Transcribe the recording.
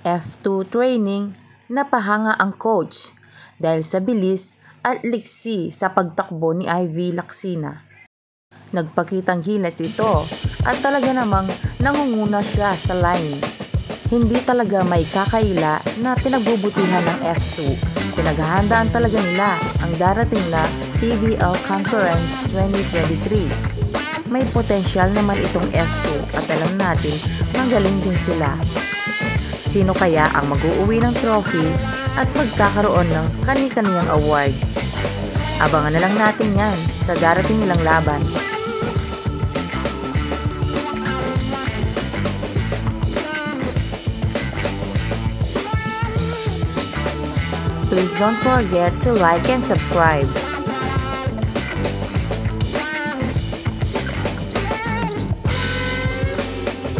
F2 training, napahanga ang coach dahil sa bilis at liksi sa pagtakbo ni Ivy Lacsina. Nagpakitang hilas ito at talaga namang nangunguna siya sa line. Hindi talaga may kakaila na pinagbubutihan ng F2. Pinaghahandaan talaga nila ang darating na PBL Conference 2023. May potensyal naman itong F2 at alam natin magaling din sila. Sino kaya ang mag-uuwi ng trophy at magkakaroon ng kani-kaniyang award? Abangan na lang natin yan sa darating nilang laban. Please don't forget to like and subscribe.